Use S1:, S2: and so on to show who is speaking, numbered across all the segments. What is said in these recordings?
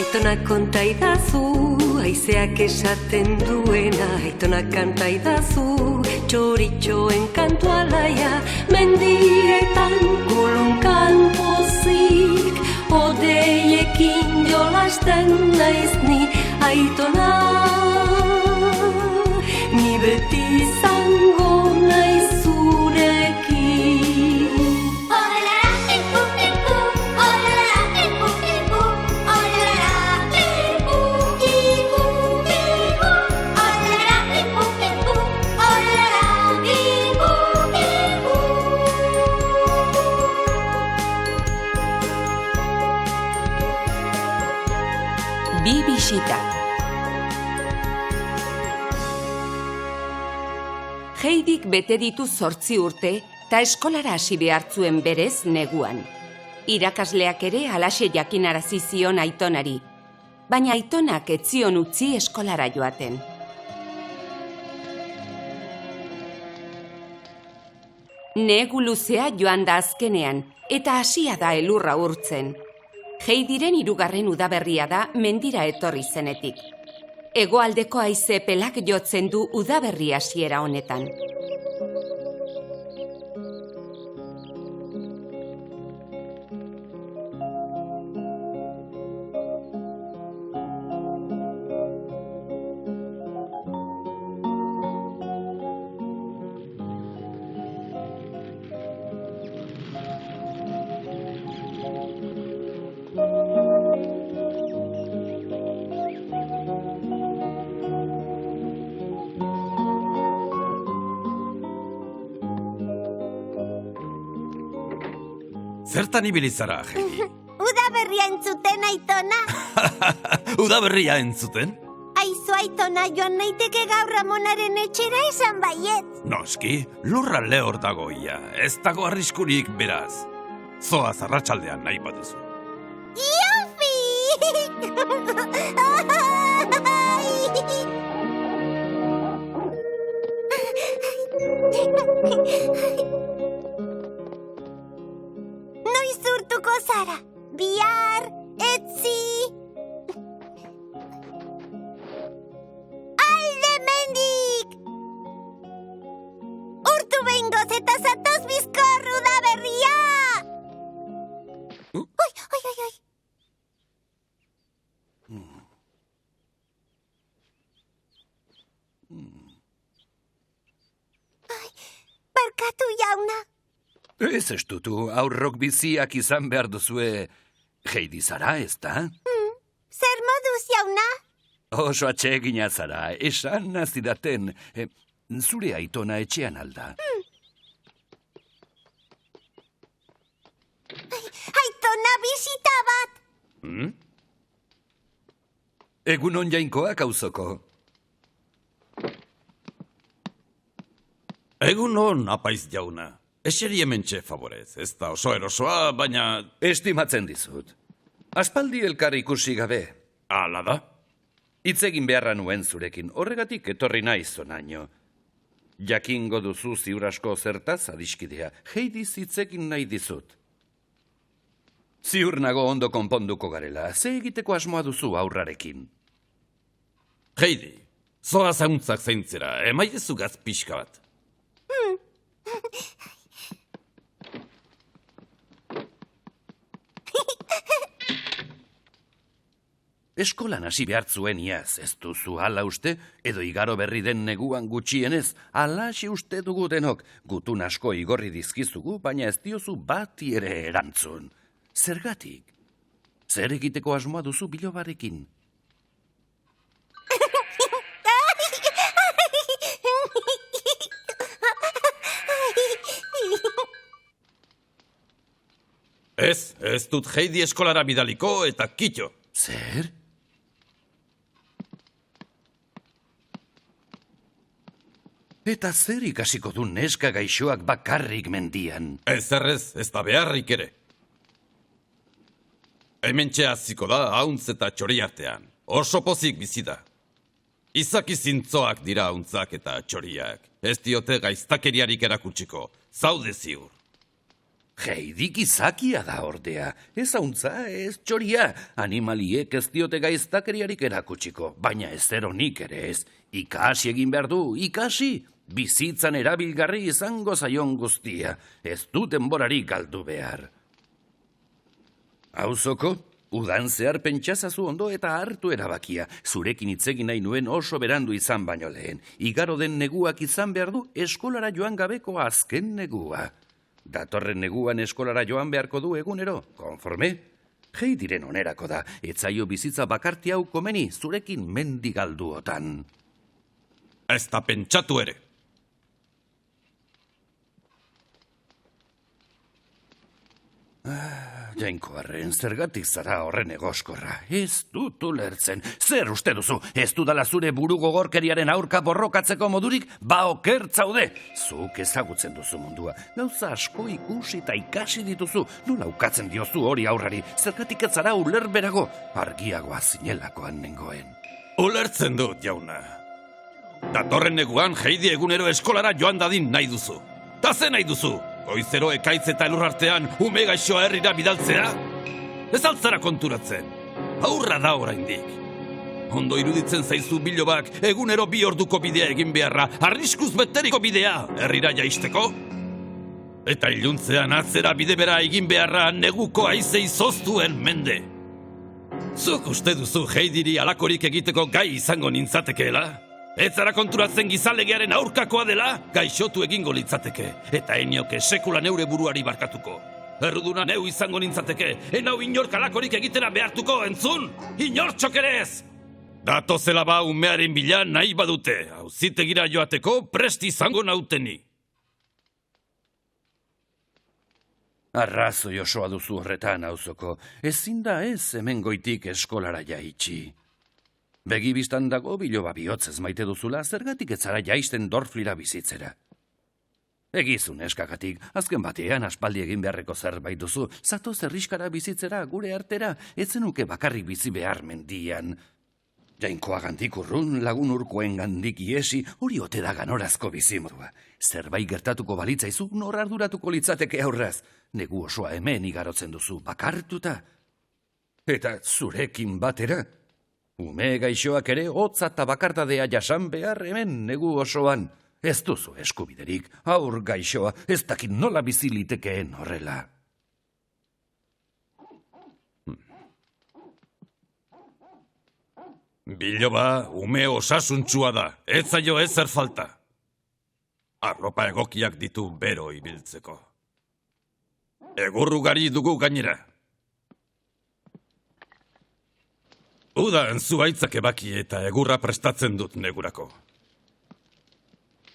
S1: Aitonak konta idazu, haizeak esaten duena. Aitonak kanta idazu, txoritxoen kantu alaia. Mendietan kolonkan pozik, odeiekin jolasten naiz ni. Aitona, ni beti izango naiz zurekin.
S2: Bi bisita. Heidik bete ditu 8 urte eta eskolara hasi behartzuen berez neguan. Irakasleak ere halaxe jakinarazi zion Aitonari, baina Aitonak ez zion utzi eskolara joaten. Negu luzea joan da azkenean eta hasia da elurra urtzen. Heidiren 3. udaberria da mendira etorri zenetik. Hegoaldeko haize pelak jotzen du udaberri hasiera honetan.
S3: Zertan ibili zara, Heidi?
S4: Udaberria entzuten, Aitona.
S3: Udaberria entzuten?
S4: Aizu, Aitona, joan naiteke gaur Ramonaren etxera esan baiet.
S3: Noski, lurra lehor dagoia. Ez dago arriskurik beraz. Zoaz arratsaldean nahi baduzu.
S4: Noiz urtuko zara? Bihar, etzi... Alde mendik! Urtu behingoz eta zatoz bizkor udaberria! Oi, oi, oi, oi! Barkatu, jauna.
S3: Ez estutu, aurrok biziak izan behar duzue Heidi zara, ez da?
S4: Zer moduz, jauna?
S3: Oso atsegina zara, esan nazidaten, zure Aitona etxean alda.
S4: Aitona bisita bat!
S3: Egunon jainkoak auzoko.
S5: Egunon, apaiz jauna. Eseri hementxe favorez, ez da oso erosoa, baina...
S3: Estimatzen dizut. Aspaldi elkar ikusi gabe.
S5: Hala da?
S3: Hitz egin beharra nuen zurekin, horregatik etorri naiz honaino. Jakingo duzu ziur asko zertaz adiskidea, Heidi hitz egin nahi dizut. Ziur nago ondo konponduko garela, ze egiteko asmoa duzu aurrarekin.
S5: Heidi, zoa zauntzak zeintzera, emaitezu gaz pixka bat.
S3: Eskolan hasi behartzuen iaz, ez duzu hala uste, edo igaro berri den neguan gutxienez, halaxe uste dugu denok, gutun asko igorri dizkizugu, baina ez diozu bati ere erantzun. Zergatik? Zer egiteko asmoa duzu bilobarekin?
S5: Ez dut Heidi eskolara bidaliko eta kitxo.
S3: Zer? Eta zer ikasiko du neska gaixoak bakarrik mendian?
S5: Ezerrez, ez da beharrik ere. Hementxe hasiko da hauntz eta txori artean. Oso pozik bizi da. Izaki zintzoak dira hauntzak eta txoriak. Ez diote gaiztakeriarik erakutsiko. Zaude ziur.
S3: Heidik izakia da ordea. Ez hauntza, ez txoria. Animaliek ez diote gaiztakeriarik erakutsiko. Baina ez zeronik ere ez. Ikasi egin behar du, ikasi. Bizitzan erabilgarri izango zaion guztia. Ez du denborari galdu behar. Auzoko, udan zehar pentsazazu ondo eta hartu erabakia. Zurekin hitzegin nahi nuen oso berandu izan baino lehen. Igaro den neguak izan behar du eskolara joan gabeko azken negua. Datorren neguan eskolara joan beharko du egunero, konforme? Heidiren onerako da, etzaio bizitza bakarti hau komeni zurekin mendigalduotan.
S5: Ez da pentsatu ere.
S3: Jainkoarren, zergatik zara horren egoskorra. Ez dut ulertzen. Zer uste duzu? Ez dudala zure buru gogorkeriaren aurka borrokatzeko modurik? Ba okertzaude! Zuk ezagutzen duzu mundua. Gauza asko ikusi eta ikasi dituzu. Nola ukatzen diozu hori aurrari? Zergatik ez zara ulerberago? Argiagoa zinelakoan nengoen.
S5: Ulertzen dut, jauna. Datorren neguan Heidi egunero eskolara joan dadin nahi duzu. Ta ze nahi duzu? Goizero ekaitz eta elur artean ume gaixoa herrira bidaltzea? Ez altzara konturatzen. Aurra da oraindik. Ondo iruditzen zaizu bilobak egunero 2 orduko bidea egin beharra, arriskuz beteriko bidea herrira jaisteko? Eta iluntzean atzera bide bera egin beharra neguko haizei zoztuen mende. Zuk uste duzu Heidiri alakorik egiteko gai izango nintzatekeela? Ez zara konturatzen gizalegearen aurkakoa dela, gaixotu egingo litzateke, eta enioke sekula neure buruari barkatuko. Erruduna neu izango nintzateke, enau inork alakorik egitera behartuko, entzun? Inortxok ere ez! Datozela ba umearen bila nahi badute, auzitegira joateko prest izango nauteni.
S3: Arrazoi osoa duzu horretan, auzoko. Ezin da ez hemen goitik eskolara jaitsi. Begibistan dago biloba bihotzez maite duzula, zergatik ez zara jaisten Dorflira bizitzera. Egizun eskagatik, azken batean aspaldi egin beharreko zerbait duzu, zatoz herriskara bizitzera gure artera, ez zenuke bakarrik bizi behar mendian. Jainkoa gandik urrun, lagun urkoen gandik iesi, hori ote da ganorazko bizimodua. Zerbait gertatuko balitzaizu, nor arduratuko litzateke aurraz. Negu osoa hemen igarotzen duzu, bakartuta. Eta zurekin batera? Ume gaixoak ere hotza eta bakardadea jasan behar hemen negu osoan. Ez duzu eskubiderik, aur gaixoa, ez dakit nola bizi litekeen horrela.
S5: Biloba, ume osasuntsua da, ez zaio ezer falta. Arropa egokiak ditu bero ibiltzeko. Egurrugari dugu gainera. Udan zuaitzak ebaki eta egurra prestatzen dut negurako.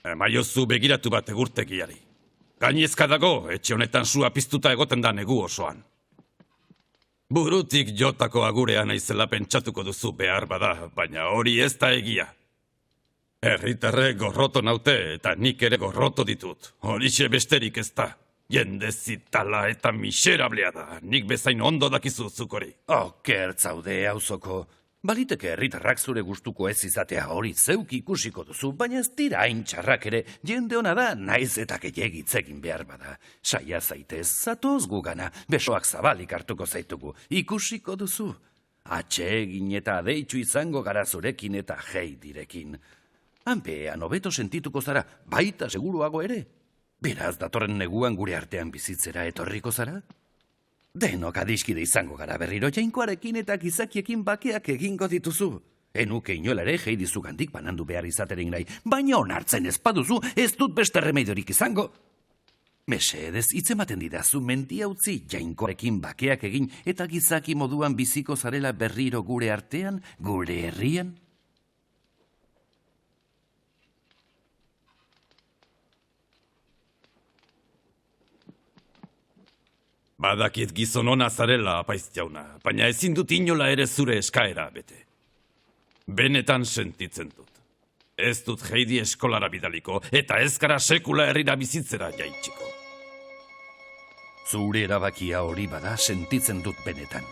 S5: Emaiozu begiratu bat egurtegiari. Gainezka dago, etxe honetan sua piztuta egoten da negu osoan. Burutik jotako agurea naizela pentsatuko duzu behar bada, baina hori ez da egia. Herritarre gorroto naute eta nik ere gorroto ditut. Horixe besterik ez da. Jende zitala eta miserablea da, nik bezain ondo dakizu zuk hori.
S3: Okertzaude, auzoko. Baliteke herritarrak zure gustuko ez izatea hori zeuk ikusiko duzu, baina ez dira hain txarrak ere, jende ona da naiz eta gehiagitzegin behar bada. Saia zaitez, zatoz gugana, besoak zabalik hartuko zaitugu, ikusiko duzu. Atsegin eta deitzu izango gara zurekin eta Heidirekin. Hanpean hobeto sentituko zara, baita seguruago ere. Beraz, datorren neguan gure artean bizitzera etorriko zara? Denok adiskide izango gara berriro, Jainkoarekin eta gizakiekin bakeak egingo dituzu. Enuke inola ere Heidi zugandik banandu behar izaterik nahi, baina onartzen ez baduzu, ez dut beste remediorik izango. Mesedez, hitzematen didazu mendia utzi Jainkoarekin bakeak egin eta gizaki moduan biziko zarela berriro gure artean, gure herrian?
S5: Badakit gizon ona zarela, apaiz jauna, baina ezin dut inola ere zure eskaera bete. Benetan sentitzen dut. Ez dut Heidi eskolara bidaliko, eta ez gara sekula herrira bizitzera jaitsiko.
S3: Zure erabakia hori bada sentitzen dut benetan.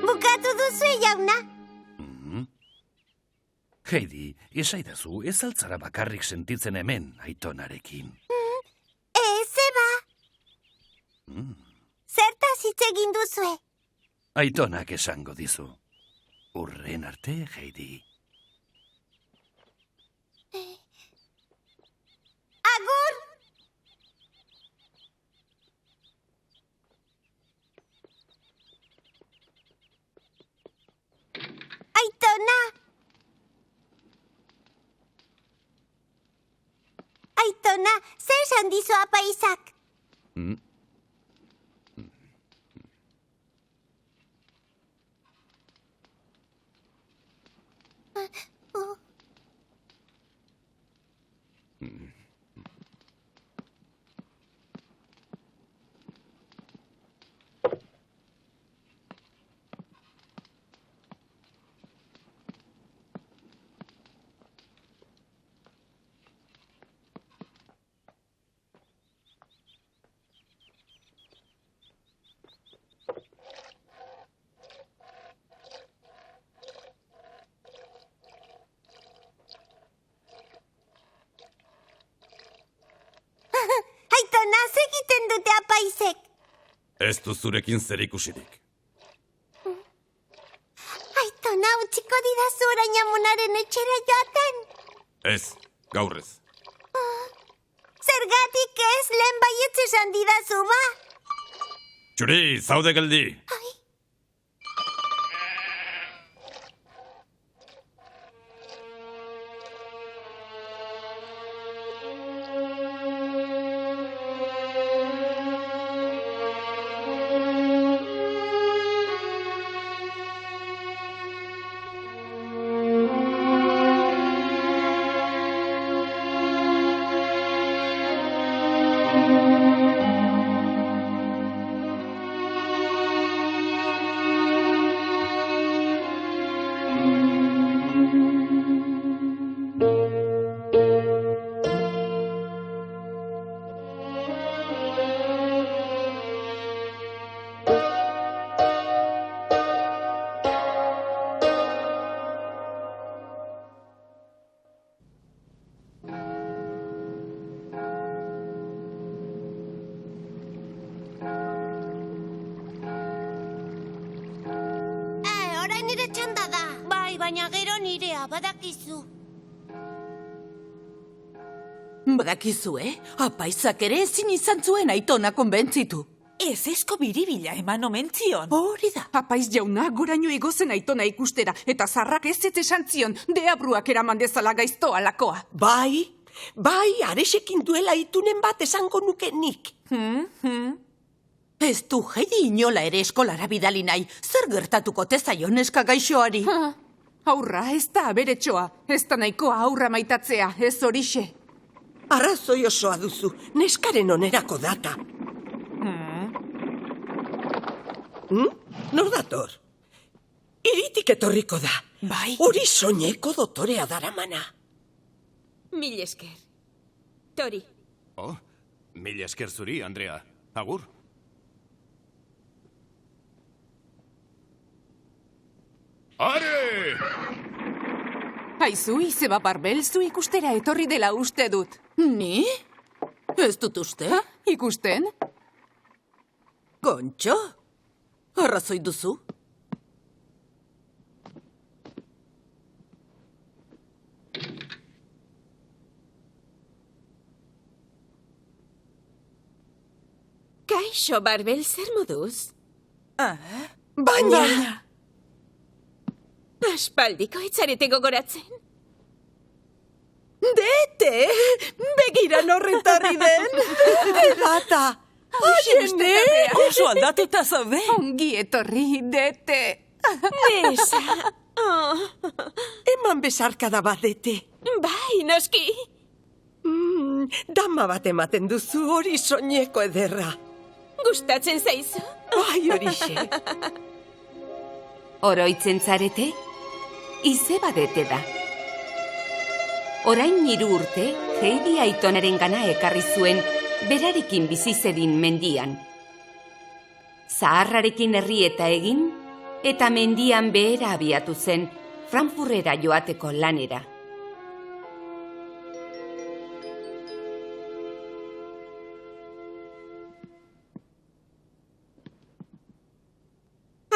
S4: Bukatu duzu, jauna?
S3: Heidi, esaidazu, ez altzara bakarrik sentitzen hemen Aitonarekin.
S4: Eba. Zertaz hitz egin duzue?
S3: Aitonak esango dizu. Urren arte, Heidi.
S4: Agur! Aitona! Aitona, zer esan dizu apaizak? Aitona, segiten dute apaizek.
S5: Ez du zurekin zer ikusirik.
S4: Aitona, utziko didazu orain amonaren etxera joaten.
S5: Ez, gaur ez.
S4: Zergatik ez, lehen baietz esan didazu, ba?
S5: Txuri, zaude geldi.
S4: Orain nire txanda da. Bai, baina gero nirea, badakizu.
S6: Badakizu, apaizak ere ezin izan zuen Aitona konbentzitu.
S7: Ez esko biribila eman omen zion.
S6: Hori da.
S2: Apaiz jauna, goraino igozen Aitona ikustera, eta zarrak ez esan zion, deabruak eraman dezala gaiztoa lakoa.
S7: Bai, aresekin duela itunen bat esango nuke nik.
S6: Ez du Heidi inola ere eskolara bidali nahi, zer gertatuko tezaion neska gaixoari?
S2: Aurra, ez da aberetxoa, ez da nahikoa aurra maitatzea, ez horixe.
S7: Arrazoi osoa duzu, neskaren onerako data. Nor dator? Iritik etorriko da.
S6: Bai.
S7: Hori soineko dotorea daramana.
S8: Mil esker. Tori.
S9: Oh, mil esker zuri, Andrea. Agur. Are!
S2: Aizu, izeba barbel, zu ikustera etorri dela uste dut.
S6: Ni? Ez dut uste?
S2: Ikusten?
S6: Gontxo? Arrazoi duzu?
S8: Kaixo, Barbel, zer moduz?
S7: Baina...
S8: Aspaldiko etzarete gogoratzen?
S7: Dete! Begira norretarri den! Data!
S6: Aiene! Oso aldatuta zaude.
S10: Ongi etorri, dete.
S8: Nesa.
S7: Eman besarkada bat, dete.
S8: Bai, noski.
S7: Dama bat ematen duzu hori soineko ederra.
S8: Gustatzen zaizu?
S7: Bai, horixe.
S2: Oroitzen zarete? Izeba dete da. Orain 3 urte, Heidi aitonaren gana ekarri zuen berarekin bizi zedin mendian. Zaharrarekin herrieta egin, eta mendian behera abiatu zen Frankfurtera joateko lanera.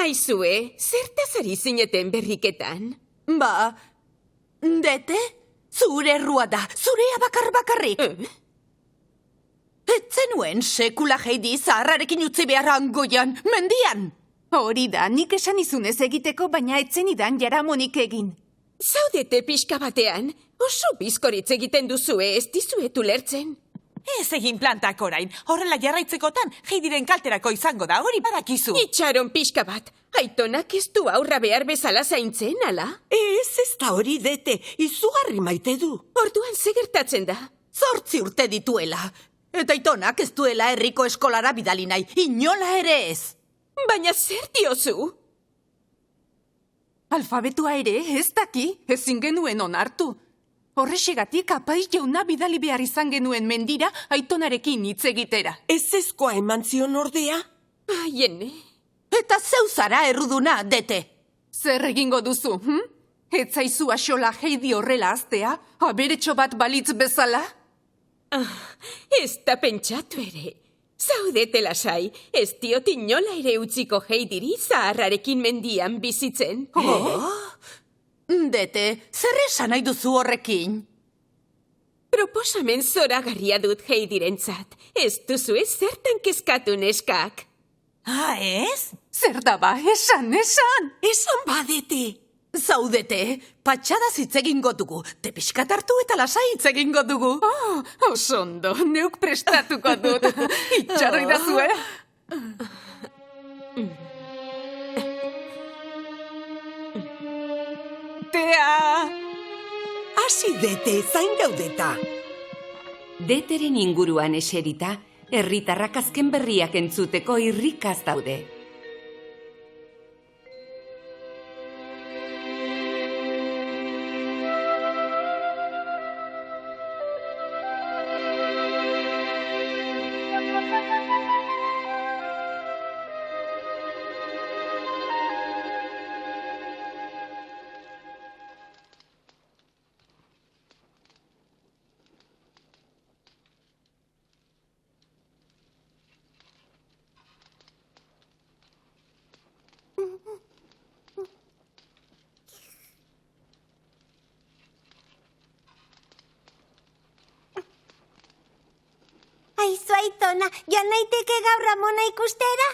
S8: Aizue, zertaz ari zineten berriketan?
S6: Ba, dete, zure errua da, zurea bakarrik. Etzenuen sekula Heidi zaharrarekin utzi beharran goian, mendian.
S10: Hori da, nik esan izunez egiteko, baina etzenidan jaramonik egin.
S8: Zaudete pixka batean, oso bizkoritz egiten duzue, ez dizuetu lertzen.
S6: Ez egin plantak orain, horrela jarraitzekotan, Heidiren kalterako izango da, hori badakizu.
S8: Itxaron pixka bat, aitonak ez du aurra behar bezala zaintzen, ala?
S7: Ez da hori, dete, izugarri maite du.
S8: Orduan segertatzen da.
S6: 8 urte dituela. Eta aitonak ez duela herriko eskolara bidali nahi, inola ere ez.
S8: Baina zer diozu?
S10: Alfabetua ere, ez daki, ezin genuen onartu. Horrexegatik apaiz jauna bidali behar izan genuen mendira aitonarekin hitz egitera.
S7: Ez ezkoa eman zion ordea?
S8: Aiene.
S6: Eta zeu zara erruduna, dete.
S10: Zer egingo duzu, Ez zaizu axola Heidi horrela aztea, aberetxo bat balitz bezala?
S8: Ez da pentsatu ere. Zaudete lasai, ez diot inola ere utziko Heidiri zaharrarekin mendian bizitzen.
S6: Dete, zer esan nahi duzu horrekin?
S8: Proposamen zoragarria dut Heidirentzat. Ez duzu ez zertan kezkatu neskak.
S6: Ez?
S10: Zer da ba, esan.
S7: Esan badete.
S6: Zaudete, patxada hitz egingo dugu, tepiskat hartu eta lasai hitz egingo dugu.
S10: Oso ondo, neuk prestatuko dut. Itxarroi da zue. Tea!
S7: Hasi dete, zain gaudeta.
S2: Deteren inguruan eserita, herritarrak azken berriak entzuteko irrikaz daude.
S4: Aizu aitona, joan naiteke gaur Ramona ikustera?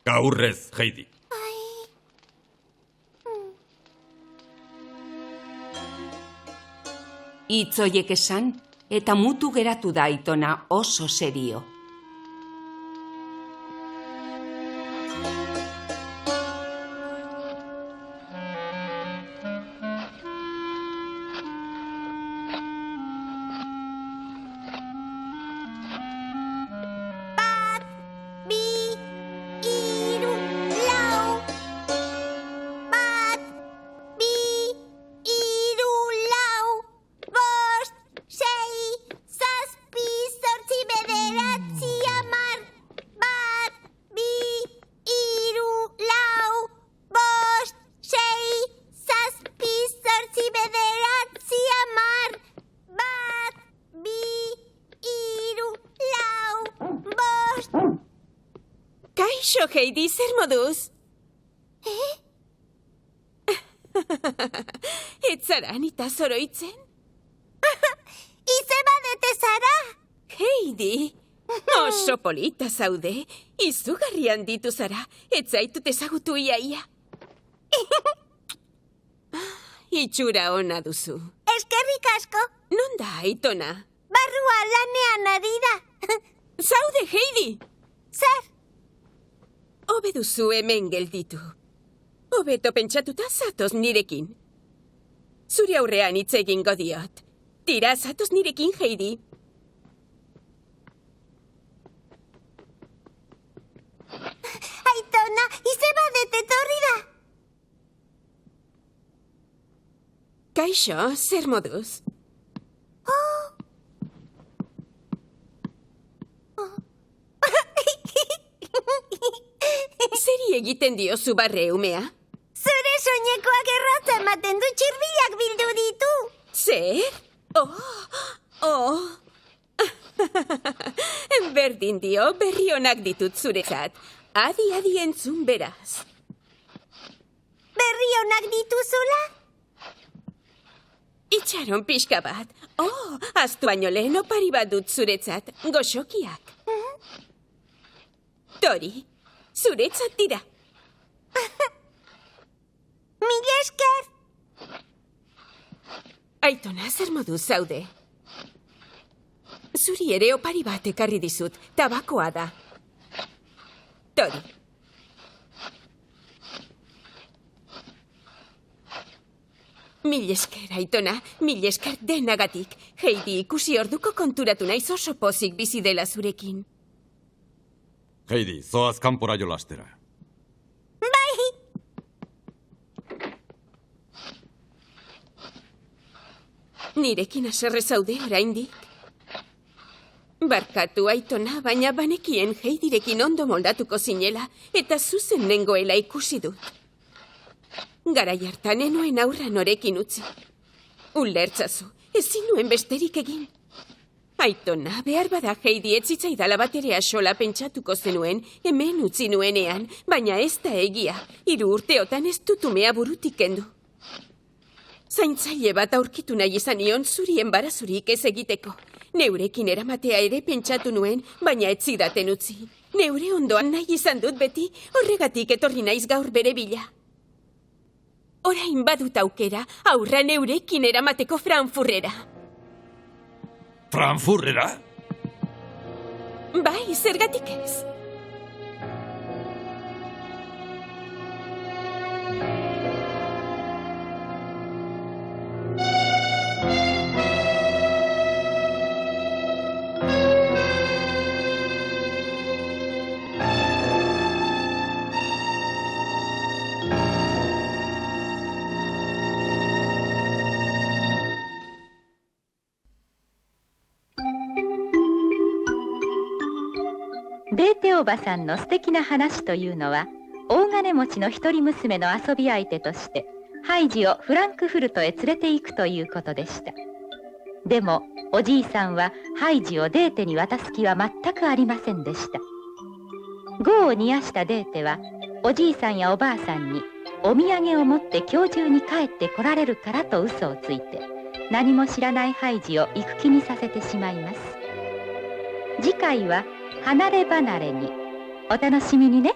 S5: Gaurrez, Heidi.
S2: Hitz hoiek esan, eta mutu geratu da aitona oso serio.
S8: Kaixo, Heidi, zer moduz? Ez zara anita zoroitzen?
S4: Izeba dete zara?
S8: Heidi, oso polita zaude, izugarrian ditu zara, ez zaitut ezagutu iaia. Itxura ona duzu.
S4: Eskerrik asko.
S8: Non da, aitona?
S4: Barrua lanean ari da.
S8: Zaude, Heidi!
S4: Zer?
S8: Hobe duzu hemen gelditu. Hobeto pentsatuta zatoz nirekin. Zure aurrean hitz egingo diot. Tira, zatoz nirekin, Heidi.
S4: Aitona, izebadet etorri da.
S8: Kaixo, zer moduz? Zeri egiten diozu barre umea?
S4: Zure soinekoak erratza ematen du, txirbilak bildu ditu.
S8: Zer? Oh. Berdin dio, berri onak ditut zuretzat. Adi entzun beraz.
S4: Berri onak dituzula?
S8: Itxaron pixka bat. Aztu baino lehen opari bat dut zuretzat. Goxokiak. Tori, zuretzat dira.
S4: Mila esker.
S8: Aitona, zer modu zaude? Zuri ere opari bat ekarri dizut. Tabakoa da. Tori. Mil esker, Aitona, mil esker denagatik. Heidi, ikusi orduko konturatu naiz oso pozik bizi dela zurekin.
S5: Heidi, zoaz kanpora jolastera.
S4: Bai.
S8: Nirekin haserre zaude oraindik. Barkatu, Aitona, baina banekien Heidirekin ondo moldatuko zinela eta zuzen nengoela ikusi dut. Garai hartan enuen aurra norekin utzi. Ulertzazu, ezin nuen besterik egin. Aitona, behar bada Heidi etzitzaidala bat ere axola pentsatuko zenuen, hemen utzi nuenean, baina ez da egia. 3 urteotan ez dut umea burutik kendu. Zaintzaile bat aurkitu nahi izan nion zuri enbarazurik ez egiteko. Neurekin eramatea ere pentsatu nuen, baina ez zidaten utzi. Neure ondoan nahi izan dut beti, horregatik etorri naiz gaur bere bila. Orain badut aukera, aurra neurekin eramateko Frankfurtera.
S5: Frankfurtera?
S8: Bai, zergatik ez.
S11: デーテおばさんの素敵な話というのは、大金持ちの一人娘の遊び相手としてハイジをフランクフルトへ連れて行くということでした。でもおじいさんはハイジをデーテに渡す気は全くありませんでした。業を煮やしたデーテはおじいさんやおばあさんにお土産を持って今日中に帰って来られるからと嘘をついて、何も知らないハイジを行く気にさせてしまいます。次回は離れ離れに。お楽しみにね。